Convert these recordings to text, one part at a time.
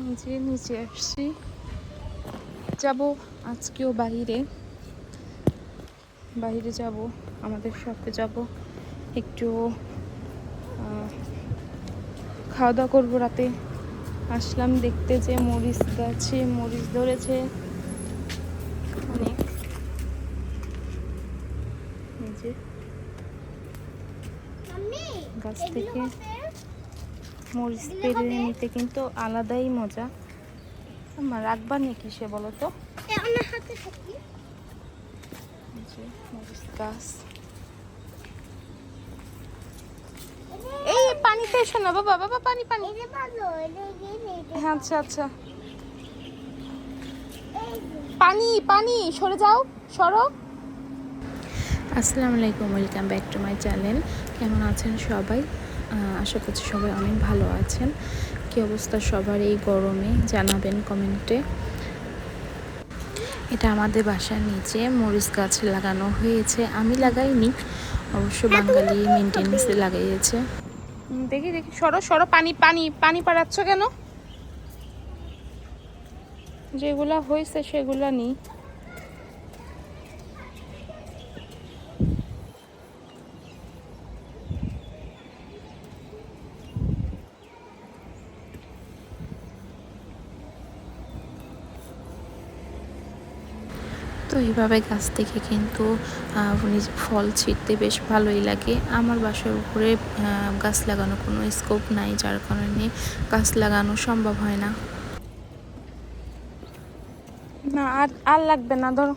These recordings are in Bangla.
নিচে নিচে আসছি, যাব আজকেও বাইরে যাব, আমাদের শপে যাব, একটু খাওয়া দাওয়া করবো রাতে। আসলাম দেখতে যে মরিচ গাছে মরিচ ধরেছে অনেক, নিচে গাছ থেকে মরিচ পেরে নিতে কিন্তু আলাদাই মজা। আমার রাখবা নাকি সে বলো তো, মরিচ গাছ। এই পানিতে এসো না বাবা, বাবা পানি পানি। হ্যাঁ আচ্ছা আচ্ছা, পানি পানি, সরে যাও, সরো। আসসালামু আলাইকুম, welcome back to my channel. কেমন আছেন সবাই? আশা করছি সবাই অনেক ভালো আছেন। কী অবস্থা সবার এই গরমে জানাবেন কমেন্টে। এটা আমাদের বাসার নিচে মরিচ গাছ লাগানো হয়েছে, আমি লাগাইনি অবশ্য, বাঙালি মেনটেন্যান্সে লাগাইয়েছে। দেখি দেখি, সরো সরো, পানি পানি পানি পাড়াচ্ছ কেন? যেগুলা হয়েছে সেগুলা নি। তো এইভাবে গাছ থেকে কিন্তু ফল ছিঁড়তে বেশ ভালোই লাগে। আমার বাসার উপরে গাছ লাগানো কোনো স্কোপ নাই, যার কারণে গাছ লাগানো সম্ভব হয় না। না আর আর লাগবে না, ধরো।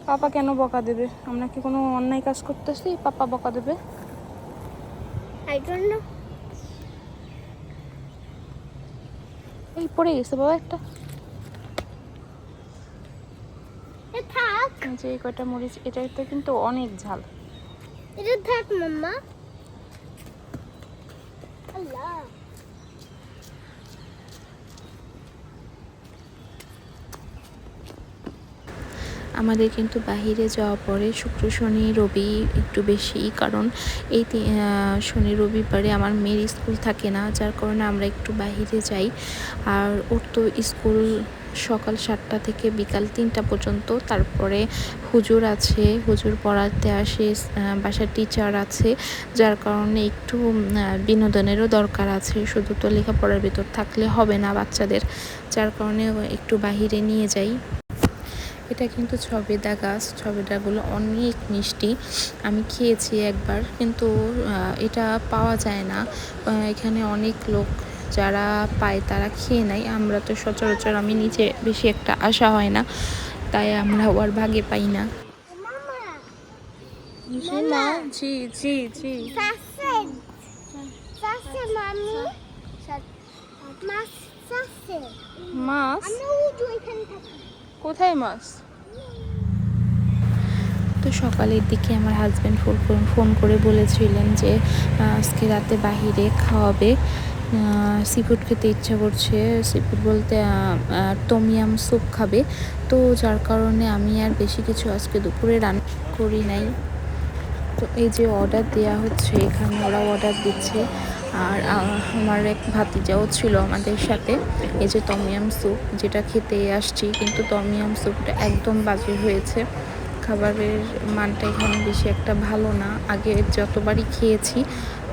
পাপা কেন বকা দেবে? আমরা কি কোনো অন্যায় কাজ করতেছি পাপা বকা দেবে? এই পড়ে গেছে বাবা একটা। যে কয়টা মরিচ, এটাতে কিন্তু অনেক ঝাল। এটা থাক মাম্মা। আল্লাহ, আমাদের কিন্তু বাহিরে যাওয়া পরে শুক্র শনি রবি একটু বেশি, কারণ এই শনি রবিবারে আমার মেয়ের স্কুল থাকে না, যার কারণে আমরা একটু বাহিরে যাই। আর ওর তো স্কুল সকাল 7টা থেকে বিকাল 3টা পর্যন্ত, তারপরে হুজুর আছে, হুজুর পড়াতে আসে, বাসার টিচার আছে, যার কারণে একটু বিনোদনেরও দরকার আছে। শুধু তো লেখাপড়ার ভিতর থাকলে হবে না বাচ্চাদের, যার কারণে একটু বাহিরে নিয়ে যাই। এটা কিন্তু ছবেদা গাছ, ছবেদাগুলো অনেক মিষ্টি, আমি খেয়েছি একবার, কিন্তু এটা পাওয়া যায় না এখানে। অনেক লোক যারা পায় তারা খেয়ে নেয়, আমরা তো সচরাচর, আমি নিচে বেশি একটা আসা হয় না, তাই আমরা আর ভাগে পাই না। জি জি জি, মাছ কোথায়? মাছ তো সকালের দিকে আমার হাজব্যান্ড ফোন করে বলেছিলেন যে আজকে রাতে বাহিরে খাওয়াবে, সিফুড খেতে ইচ্ছা করছে, সিফুড বলতে টমিয়াম স্যুপ খাবে। তো যার কারণে আমি আর বেশি কিছু আজকে দুপুরে রান্না করি নাই। তো এই যে অর্ডার দেওয়া হচ্ছে, এখানে ওরা অর্ডার দিচ্ছে, আর আমার এক ভাতিজাও ছিল আমাদের সাথে। এই যে টমিয়াম স্যুপ যেটা খেতে আসছি, কিন্তু টমিয়াম স্যুপটা একদম বাজে হয়েছে, খাবারের মানটা এখানে বেশি একটা ভালো না। আগে যতবারই খেয়েছি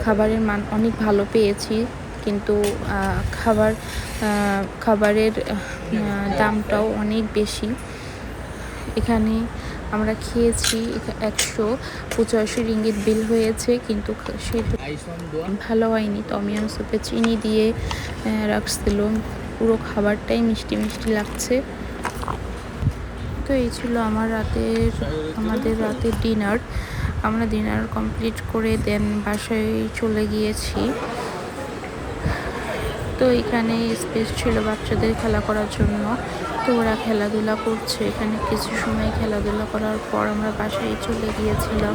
খাবারের মান অনেক ভালো পেয়েছি, কিন্তু খাবারের দামটাও অনেক বেশি। এখানে আমরা খেয়েছি 185 রিঙ্গিত বিল হয়েছে, কিন্তু সেটা ভালো হয়নি। টমিয়াম স্যুপে চিনি দিয়ে রাখছিল, পুরো খাবারটাই মিষ্টি মিষ্টি লাগছে। তো এই ছিল আমাদের রাতের ডিনার। আমরা ডিনার কমপ্লিট করে দেন বাসায় চলে গিয়েছি। তো এখানে স্পেস ছিল বাচ্চাদের খেলা করার জন্য, তো ওরা খেলাধুলা করছে এখানে। কিছু সময় খেলাধুলা করার পর আমরা বাসায় চলে গিয়েছিলাম।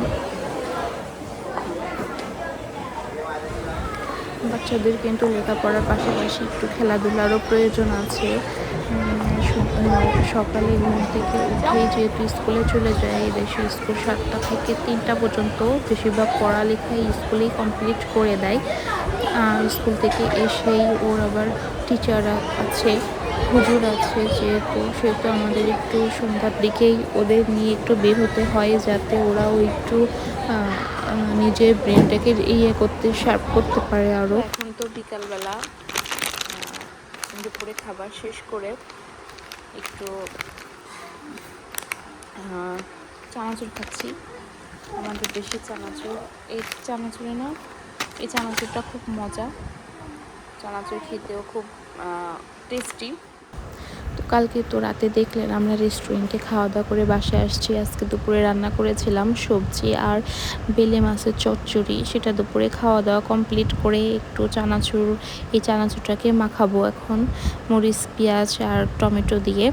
বাচ্চাদের কিন্তু লেখাপড়ার পাশাপাশি একটু খেলাধুলারও প্রয়োজন আছে। সকালে ঘুম থেকে উঠেই যেহেতু স্কুলে চলে যায়, দেশে স্কুল 7টা থেকে 3টা পর্যন্ত বেশিরভাগ পড়ালেখাই স্কুলেই কমপ্লিট করে দেয়। স্কুল থেকে এসেই ওর আবার টিচার আছে, হুজুর আছে, সেহেতু আমাদের একটু সন্ধ্যার দিকেই ওদের নিয়ে একটু বের হতে হয়, যাতে ওরাও একটু নিজের ব্রেনটাকে শার্প করতে পারে আরও। এখন তো বিকালবেলা দুপুরে খাবার শেষ করে একটু চানাচুর খাচ্ছি। আমাদের দেশি চানাচুর, এই চানাচুরটা খুব মজা, চানাচুর খেতেও খুব টেস্টি। তো কালকে তো রাতে দেখলেন আমরা রেস্টুরেন্টে খাওয়া দাওয়া করে বাসায় আসছি। আজকে দুপুরে রান্না করেছিলাম সবজি আর বেলে মাছের চচ্চড়ি, সেটা দুপুরে খাওয়া দাওয়া কমপ্লিট করে একটু এই চানাচুরটাকে মাখাবো এখন মরিচ, পেঁয়াজ আর টমেটো দিয়ে।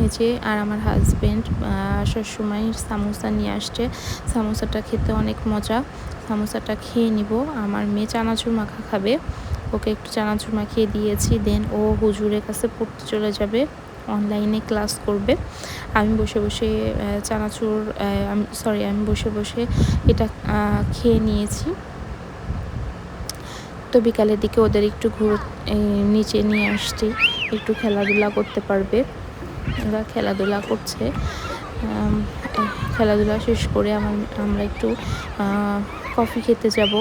এই যে আর আমার হাজব্যান্ড আসার সময় সামোসা নিয়ে আসছে, সামোসাটা খেতে অনেক মজা। সামোসাটা খেয়ে নিব। আমার মেয়ে চানাচুর মাখা খাবে, ওকে একটু চানাচুর মাখিয়ে দিয়েছি। দেন ও হুজুরের কাছে পড়তে চলে যাবে, অনলাইনে ক্লাস করবে। আমি বসে বসে আমি বসে বসে এটা খেয়ে নিয়েছি। তো বিকালের দিকে ওদের একটু নিচে নিয়ে আসছি, একটু খেলাধুলা করতে পারবে। ওরা খেলাধুলা করছে। খেলাধুলা শেষ করে আমরা একটু কফি খেতে যাব।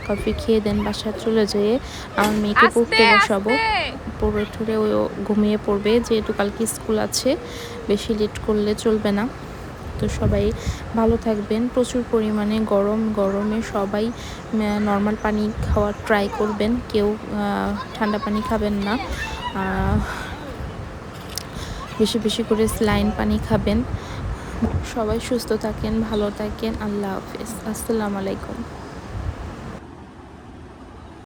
কফি খেয়ে দেন বাসায় চলে যেয়ে আমার মেয়েকে পড়তে বসাবো। পড়ে ঠরে ও ঘুমিয়ে পড়বে, যেহেতু কালকে স্কুল আছে, বেশি লেট করলে চলবে না। তো সবাই ভালো থাকবেন। প্রচুর পরিমাণে গরমে সবাই নর্মাল পানি খাওয়ার ট্রাই করবেন, কেউ ঠান্ডা পানি খাবেন না, বেশি বেশি করে স্যালাইন পানি খাবেন। সবাই সুস্থ থাকেন, ভালো থাকেন। আল্লাহ হাফেজ, আসসালামু আলাইকুম।